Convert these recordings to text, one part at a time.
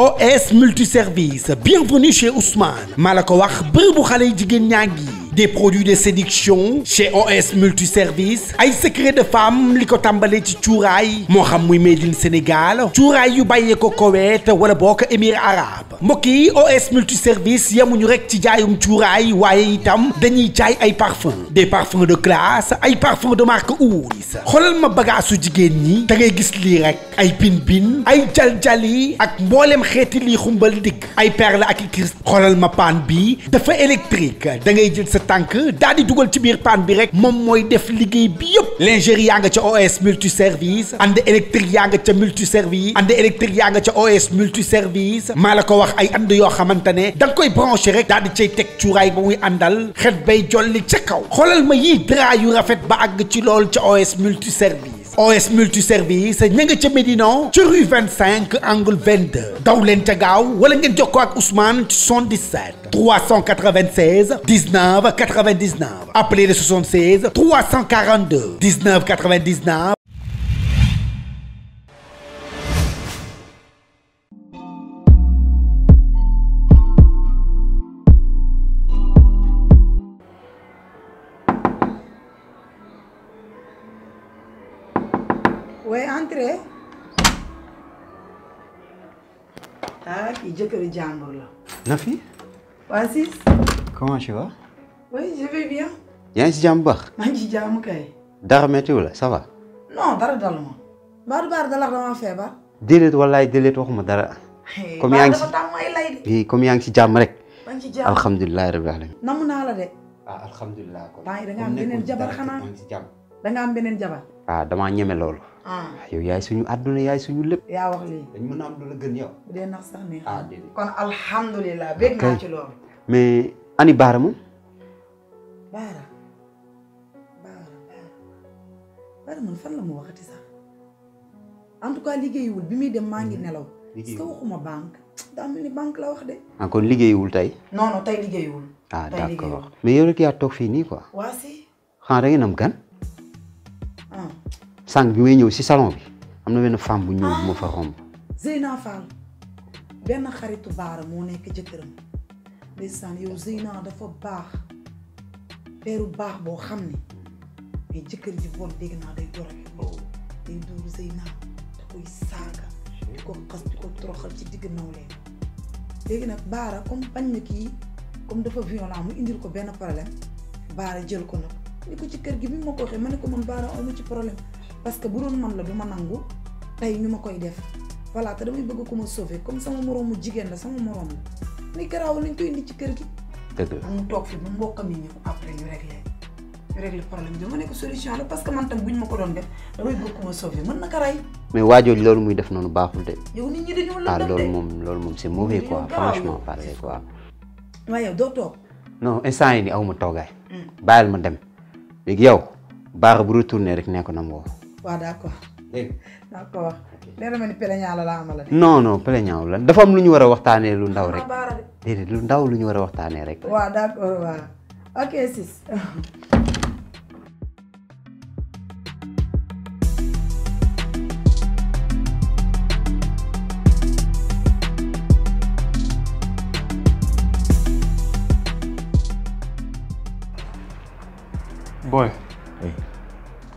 OS multiservice bienvenue chez Ousmane maa la ko wax bërëbu xale yi jigéen ñaa ngi des produits de séduction chez OS multiservice ay secret de femme li ko tàmbalee ci cuuraay moo xam muy made in Sénégal cuuraay yu bàyyee ko Koweït wala boo ko Émirats arabes mbokk yi OS multiservice yemuñu rek ci jaayum cuuraay waaye itam dañuy jaay ay parfums des parfums de classe ay parfums de marque Oud xoolal ma bagaasu jigéen ñi da ngay gis lii rek ay bin ay jaljali ak mboolem xeeti lii xumbal ndigg ay perle ak i cristal xoolal ma paan bi dafa électrique da ngay jël sa tànk daal di dugal ci biir paan bi rek moom mooy def liggéey bi yëpp lingerie yaa nga ca OS multiservice and électrique yaa nga ca multiservice and électrique yaa nga ca OS multiservice maa la ko wax ay and yoo xamante ne da nga koy branché rek daal di cay teg cuuraay ba muy àndal xet bay jolli ca kaw xoolal ma yii drap yu rafet ba àgg ci lool ca OS multiservice OS multiservice ña nga ca Médina ci rue 25 angle 22 daw leen ca gaaw wala ngeen jokkoo ak Ousmane ci 77 396 19 99 appelez le 76 342 19 99. Oui, entrez. Ah, qui jëkkëru jàmbur la. Nafi. Waa Sis. Comment tu vas? Oui, je vais bien. yaa ngi si jàmm baax. maa ngi ci jàmm kay. dara météo la ça va. non dara dalu ma. baar dalax dama feebar. déedéet wallaay déedéet waxuma dara. comme yaa ngi si comme yaa ngi si jàmm rek. maa ngi ci jàmm alhamdulilah rabbil alamin. namu naa la de. ah alhamdulilah. temps yi da nga am beneen jabar xanaa. da nga am beneen jabar. ah damaa ñeme loolu. yow yaay suñu àdduna yaay suñu lépp. yaa wax lii. dañ mën a am lu la gën yow. bu dee nax sax neex. ah déedéet kon alhamdulilah. bég naa ci loolu. mais ani Baara moom. Baara man fan la mu waxati sax en tout cas liggéeyiwul bi muy dem maa ngi nelaw. parce que waxuma banque daa mel ni banque la wax de. ah kon liggéeyiwul tey. non non tey liggéeyiwul. ah d'accord mais yow rek yaa toog fii nii quoi. waa si. xanaa da ngeen am gan. sànq bi may ñëw si salon bi am na benn femme bu ñëw bu ma fa romb. Zeyna Fall benn xaritu Baara moo nekk jëkkëram ndeysaan yow Zeyna dafa baax peeru baax boo xam ne mais jëkkër ji bon dégg naa day doroge day dóor Zeyna da koy saaga di ko xas di ko toroxal ci digg nawleen léegi nag Baara comme bañ na kii comme dafa violent mu indil ko benn problème Baara jël ko nag ni ko ci kër gi bi ma ko waxee ma ne ko man Baara amu ci problème parce que bu doon man la du ma nangu tey ñu ma koy def voilà te damay bëgg ko ma sauver comme sama moroomu jigéen la sama moroom la ni garaawul nañ koy indi ci kër gi. dëgg la mu toog fi bu mbokkam yi ñëw après ñu réglé problème bi ma ne ko solution la parce que man tam buñ ma ko doon def damay bëgg ko ma sauver mën na ko rey. mais waajooju loolu muy def noonu baaxul de. yow nit ñi dañoo la def de loolu moom c'est mauvais quoi franchement parler quoi. waaye yow doo toog. non instant yi nii aw ma toogaay. bàyyil ma dem léegi yow Baara bu retourné rek nekk na ma woo. waaw d'accord. d'accord leer na ma ni peleñaa la amala de. non peleñaaw la dafa am lu ñu war a waxtaanee lu ndaw rek. déedéet lu ndaw lu ñu war a waxtaanee rek. waaw d'accord waaw ok Sis.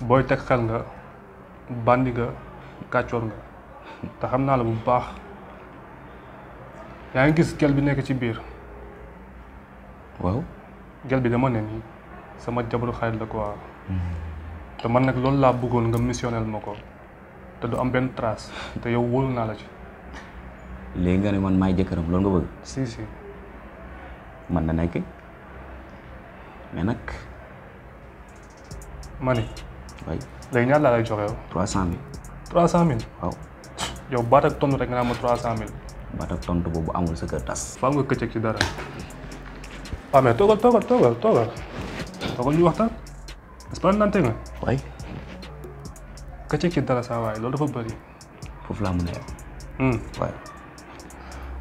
booy teg xel nga bandi nga kàccoor nga te xam naa la bu baax yaa ngi gis gel bi nekk ci biir. waaw. gel bi dama ne nii sama jabaru xarit la quoi. te man nag loolu laa bëggoon nga missionnel ma ko te du am benn trace te yow wóolu naa la ci. léegi nga ne man maay jëkkëram loolu nga bëgg. si. man na nekk mais nag. ma ni. waay léegi ñaar laa lay joxe yow. 300000. 300000. waaw. yow baat ak tontu rek nga naan ma 300000. baat ak tontu boobu amul sa kër tas. faaw nga këccëg ci dara. waaw mais toogal ñu waxtaan. est-ce que nante nga. waay. këccëg ci dara saa waay loolu dafa bëri. foofu laa mën a yem. waay.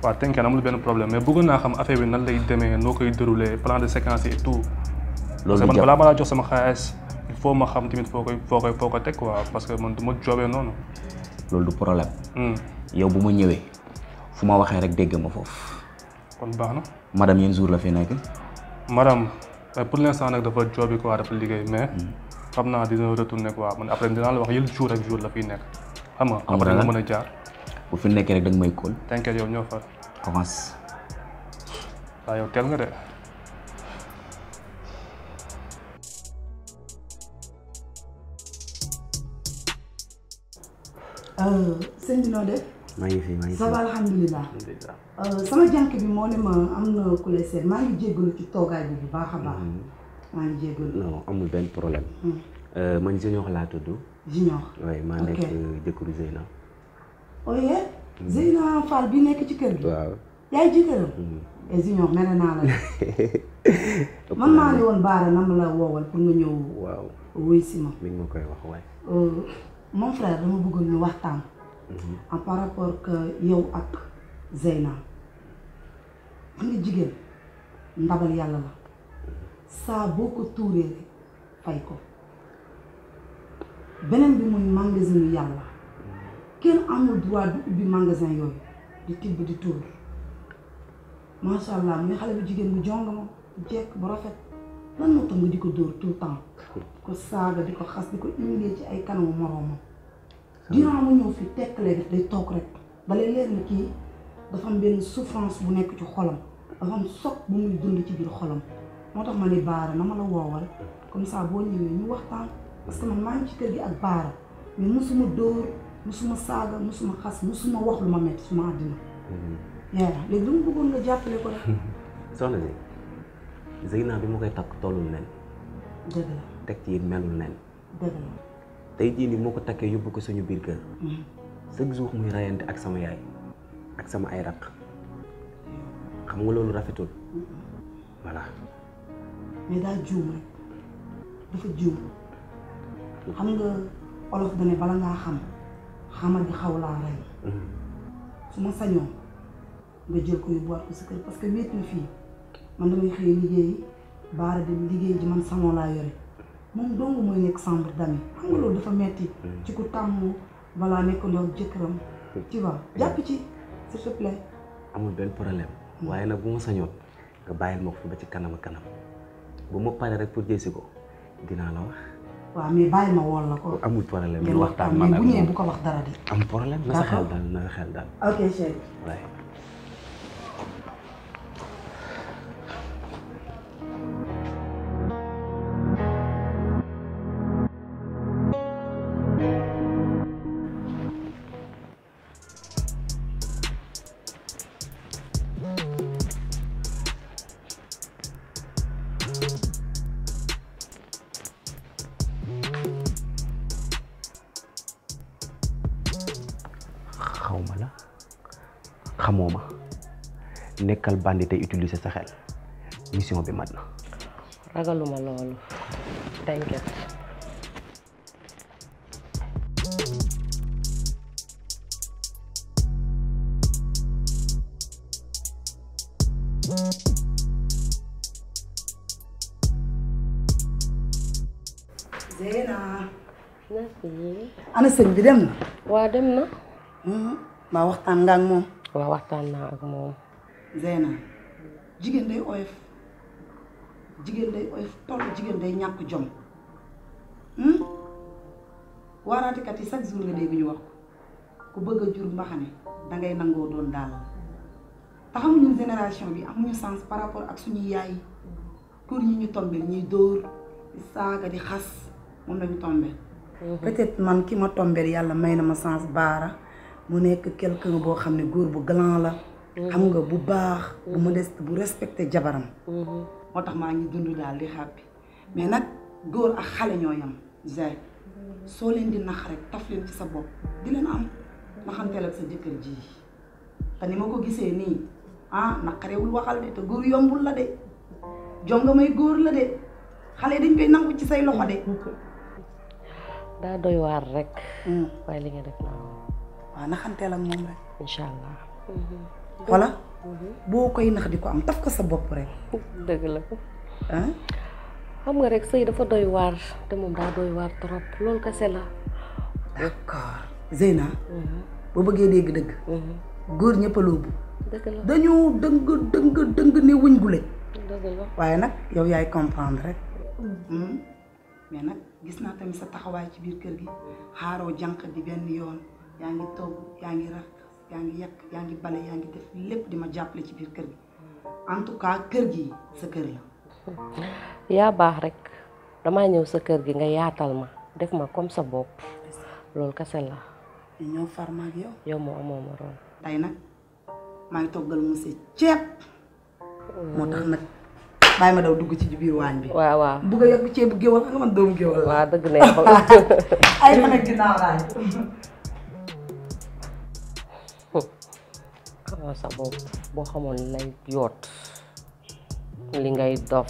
waaw tënkee amul benn problème mais bëgg naa xam affaire bi nan lay demee noo koy dérouler plan de séquence et tout. loolu parce que man balaa ma laa jox sama xaalis il faut ma xam tamit foo ko teg quoi parce que man du ma joobee noonu. loolu du problème. yow bu ma ñëwee fu ma waxee rek dégg ma foofu. kon baax na. madame yéen jour la fi nekk. madame pour l'instant nag dafa joobi quoi dafa liggéey mais xam naa dina retourner quoi man après dinaa la wax yël jour ak jour la fiy nekk xam nga. après nga mën a jaar. bu fi nekkee rek da nga may kóol. t'inquiète yow ñoo far. avance. waaw yow teel nga de. sëñ bi noo def. maa ngi fi ça va alhamdulilah. sama jànk bi moo ne ma am na ku lay seet maa ngi jéggalu ci toogaay bi bu baax a baax. maa ngi jéggalu. non amul benn problème. man Junior laa tudd. Junior. oui maa nekk jëkkëru Zeyna. oye Zeyna Fall bi nekk ci kër gi. waaw. yaay jëkkëram. et Junior mere naa la de. man maa ne woon Baara na ma la woowal pour nga ñëw. waaw wuy si ma. mi ngi ma koy wax waay. mon frère dama bëggoon ñu waxtaan. en par rapport que yow ak Zeyna. xam nga jigéen ndabal yàlla la saa boo ko tuuree rek fay ko beneen bi muy magasin yu yàlla kenn amul droit di ubbi magasin yooyu di tibb di tuur macha allah muy xale bu jigéen bu jong ma bu jekk bu rafet lan moo tax nga di ko dóor tout le temps di ko saaga di ko xas di ko humilier ci ay kanamu moroomam dinaa mu ñëw fi tekkale def day toog rek balay leer na kii dafa am benn souffrance bu nekk ci xolam dafa am soog bu muy dund ci biir xolam moo tax ma ne Baara na ma la woowal comme ça boo ñëwee ñu waxtaan parce que man maa ngi ci kër gi ak Baara mais musuma dóor musuma saaga musuma xas musuma wax lu ma metti suma àddina yaa léegi dama bëggoon nga jàppale ko rek. soxna si Zeyna bi ma koy takk tollul nen. dëgg la teg ci it melul nen. dëgg la tey jii nii moo ko takkee yóbbu ko suñu biir kër. chaque jour muy rayante ak sama yaay ak sama ay rakk xam nga loolu rafetul voilà. mais daa juum rek dafa juum xam nga olof dane bala ngaa xam xamal di xaw laa rey su ma sañoon nga jël ko yóbbuwaat ko sa kër parce que wéet na fii man damay xëy liggéey Baara dem liggéey ji man salon laa yore moom dong mooy nekk chambre d'amis xam nga loolu dafa metti ci ku tàmm balaa nekk ndox jëkkëram tu vois jàpp ci s'il te plaît. amul benn problème waaye nag bu ma sañoon nga bàyyil ma ko fi ba ci kanam ak kanam bu ma paree rek pour jësi ko dinaa la wax. waaw mais bàyyi ma woon la ko. amul problème ngeen waxtaan mais bu ñëwee bu ko wax dara de. am problème na sa xel daal na sa xel daal. ok chérie. waaye. xawma la xamoo ma nekkal bandi tey utiliser sa xel mission bi mat na. ragaluma loolu t'inquiète. Zeyna. merci. ana sëñ bi dem na. waa dem na. maa waxtaan nga ak moom. waa waxtaan naa ak moom. Zeyna jigéen day oyof toll jigéen day ñàkk jom waaraatikat yi chaque jour nga dégg ñu wax ko ku bëgg a jur mbaxane dangay nangoo doon daal te xamuñu génération bi amuñu sens par rapport ak suñuy yaay pour ñi ñu tombé ñuy dóor di saaga di xas moom lañu tombé. peut-être man ki ma tombé yàlla may na ma sens Baara mu nekk quelqu'un boo xam ne góor bu galant la. xam nga bu baax. bu modeste bu respecté jabaram. moo tax maa ngi dund daal di xàppi mais nag góor ak xale ñoo yam Zey soo leen di nax rek taf leen ci sa bopp di leen am naxanteel ak sa jëkkër ji te ni ma ko gisee nii naqarewul waxal de te góor yombul la de jonga may góor la de xale dañ koy nangu ci say loxo de. daa doy waar rek. waaye li nga def naa waaw naxanteel ak moom rek. incha allah. voilà boo koy nax di ko am taf ko sa bopp rek. dëgg la. xam nga rek sëy dafa doy waar te moom daa doy waar trop loolu kese la. d'accord Zeyna. boo bëggee dégg dëgg. góor ñëpp a lóobu dëgg la dañoo dëng ne wuñ gu lañ dëgg la waaye nag yow yaay comprendre rek mais nag gis naa tamit sa taxawaay ci biir kër gi xaaroo jànq di benn yoon yaa ngi togg yaa ngi rax yaa ngi yàq yaa ngi bale yaa ngi def lépp di ma jàppale ci biir kër gi en tout cas kër gi sa kër la yaa baax rek damaa ñëw sa kër gi nga yaatal ma def ma comme sa bopp loolu kese la ñu ñëw farma ak yow yow moo amoo ma roon tey nag maa ngi toggal monsieur ceeb moo tax nag bàyyi ma daw dugg ci biir waañ bi waaw waaw bugg a yokk ceebu géwal nga man doomu géwal la waaw dëgg neexul ay ma nag dinaa laaj xamoo sa bopp boo xamoon li lay yoot li ngay dof